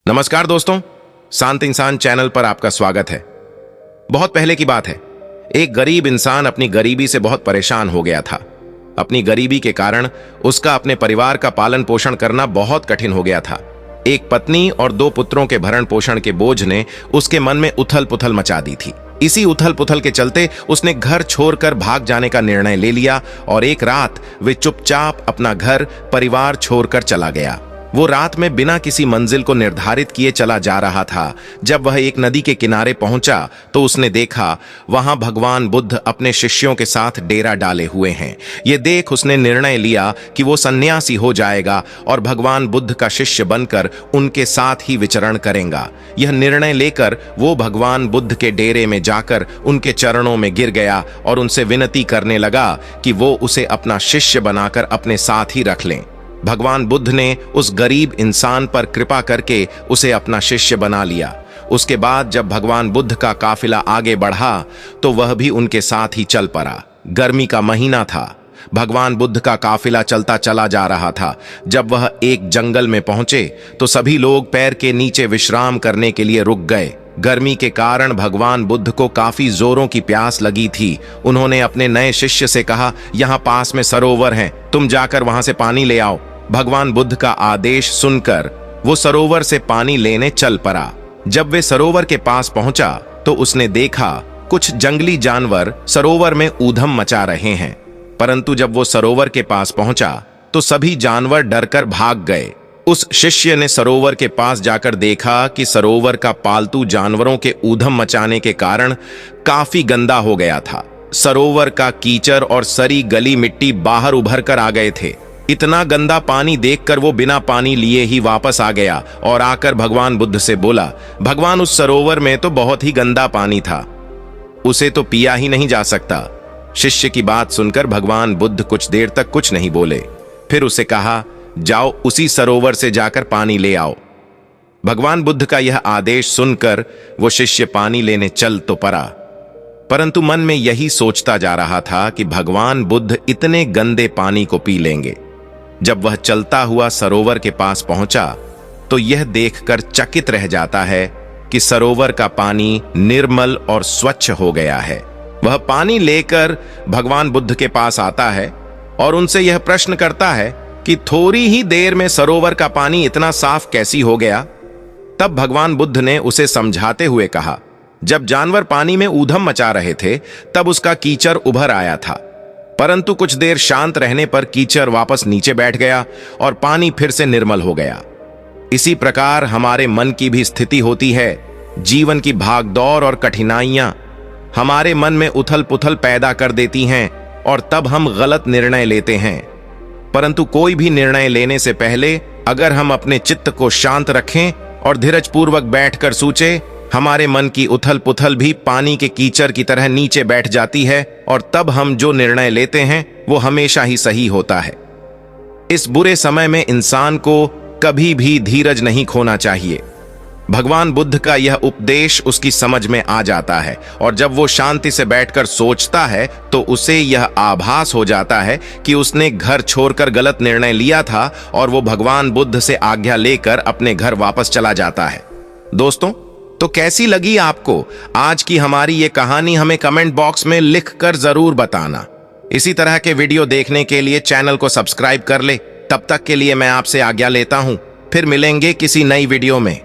नमस्कार दोस्तों, शांत इंसान चैनल पर आपका स्वागत है। बहुत पहले की बात है, एक गरीब इंसान अपनी गरीबी से बहुत परेशान हो गया था। अपनी गरीबी के कारण उसका अपने परिवार का पालन पोषण करना बहुत कठिन हो गया था। एक पत्नी और 2 पुत्रों के भरण पोषण के बोझ ने उसके मन में उथल पुथल मचा दी थी। इसी उथल पुथल के चलते उसने घर छोड़कर भाग जाने का निर्णय ले लिया और एक रात वे चुपचाप अपना घर परिवार छोड़कर चला गया। वो रात में बिना किसी मंजिल को निर्धारित किए चला जा रहा था। जब वह एक नदी के किनारे पहुंचा तो उसने देखा वहां भगवान बुद्ध अपने शिष्यों के साथ डेरा डाले हुए हैं। ये देख उसने निर्णय लिया कि वो सन्यासी हो जाएगा और भगवान बुद्ध का शिष्य बनकर उनके साथ ही विचरण करेगा। यह निर्णय लेकर वो भगवान बुद्ध के डेरे में जाकर उनके चरणों में गिर गया और उनसे विनती करने लगा कि वो उसे अपना शिष्य बनाकर अपने साथ ही रख लें। भगवान बुद्ध ने उस गरीब इंसान पर कृपा करके उसे अपना शिष्य बना लिया। उसके बाद जब भगवान बुद्ध का काफिला आगे बढ़ा तो वह भी उनके साथ ही चल पड़ा। गर्मी का महीना था। भगवान बुद्ध का काफिला चलता चला जा रहा था। जब वह एक जंगल में पहुंचे तो सभी लोग पैर के नीचे विश्राम करने के लिए रुक गए। गर्मी के कारण भगवान बुद्ध को काफी जोरों की प्यास लगी थी। उन्होंने अपने नए शिष्य से कहा, यहाँ पास में सरोवर है, तुम जाकर वहां से पानी ले आओ। भगवान बुद्ध का आदेश सुनकर वो सरोवर से पानी लेने चल पड़ा। जब वे सरोवर के पास पहुंचा तो उसने देखा कुछ जंगली जानवर सरोवर में ऊधम मचा रहे हैं। परंतु जब वो सरोवर के पास पहुंचा तो सभी जानवर डरकर भाग गए। उस शिष्य ने सरोवर के पास जाकर देखा कि सरोवर का पालतू जानवरों के ऊधम मचाने के कारण काफी गंदा हो गया था। सरोवर का कीचड़ और सरी गली मिट्टी बाहर उभर कर आ गए थे। इतना गंदा पानी देखकर वो बिना पानी लिए ही वापस आ गया और आकर भगवान बुद्ध से बोला, भगवान उस सरोवर में तो बहुत ही गंदा पानी था, उसे तो पिया ही नहीं जा सकता। शिष्य की बात सुनकर भगवान बुद्ध कुछ देर तक कुछ नहीं बोले। फिर उसे कहा, जाओ उसी सरोवर से जाकर पानी ले आओ। भगवान बुद्ध का यह आदेश सुनकर वो शिष्य पानी लेने चल तो पड़ा, परंतु मन में यही सोचता जा रहा था कि भगवान बुद्ध इतने गंदे पानी को पी लेंगे। जब वह चलता हुआ सरोवर के पास पहुंचा तो यह देखकर चकित रह जाता है कि सरोवर का पानी निर्मल और स्वच्छ हो गया है। वह पानी लेकर भगवान बुद्ध के पास आता है और उनसे यह प्रश्न करता है कि थोड़ी ही देर में सरोवर का पानी इतना साफ कैसी हो गया। तब भगवान बुद्ध ने उसे समझाते हुए कहा, जब जानवर पानी में ऊधम मचा रहे थे तब उसका कीचड़ उभर आया था, परंतु कुछ देर शांत रहने पर कीचड़ वापस नीचे बैठ गया और पानी फिर से निर्मल हो गया। इसी प्रकार हमारे मन की भी स्थिति होती है। जीवन की भागदौड़ और कठिनाइयां हमारे मन में उथल पुथल पैदा कर देती हैं और तब हम गलत निर्णय लेते हैं। परंतु कोई भी निर्णय लेने से पहले अगर हम अपने चित्त को शांत रखें और धीरजपूर्वक बैठकर सोचें, हमारे मन की उथल पुथल भी पानी के कीचड़ की तरह नीचे बैठ जाती है और तब हम जो निर्णय लेते हैं वो हमेशा ही सही होता है। इस बुरे समय में इंसान को कभी भी धीरज नहीं खोना चाहिए। भगवान बुद्ध का यह उपदेश उसकी समझ में आ जाता है और जब वो शांति से बैठकर सोचता है तो उसे यह आभास हो जाता है कि उसने घर छोड़कर गलत निर्णय लिया था और वो भगवान बुद्ध से आज्ञा लेकर अपने घर वापस चला जाता है। दोस्तों, तो कैसी लगी आपको आज की हमारी ये कहानी? हमें कमेंट बॉक्स में लिखकर जरूर बताना। इसी तरह के वीडियो देखने के लिए चैनल को सब्सक्राइब कर ले। तब तक के लिए मैं आपसे आज्ञा लेता हूं। फिर मिलेंगे किसी नई वीडियो में।